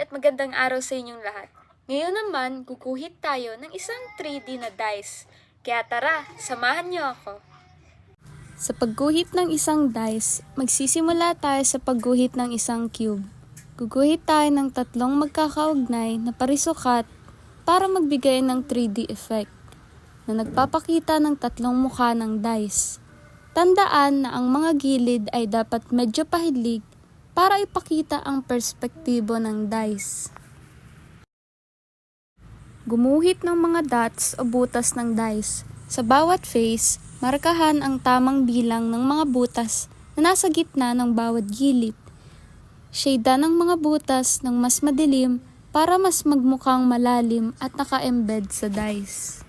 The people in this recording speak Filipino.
at magandang araw sa inyong lahat. Ngayon naman, guguhit tayo ng isang 3D na dice. Kaya tara, samahan niyo ako. Sa pagguhit ng isang dice, magsisimula tayo sa pagguhit ng isang cube. Guguhit tayo ng tatlong magkakaugnay na parisukat para magbigay ng 3D effect na nagpapakita ng tatlong mukha ng dice. Tandaan na ang mga gilid ay dapat medyo pahidlig para ipakita ang perspektibo ng dice. Gumuhit ng mga dots o butas ng dice. Sa bawat face, markahan ang tamang bilang ng mga butas na nasa gitna ng bawat gilid. Shade ng mga butas ng mas madilim para mas magmukhang malalim at naka-embed sa dice.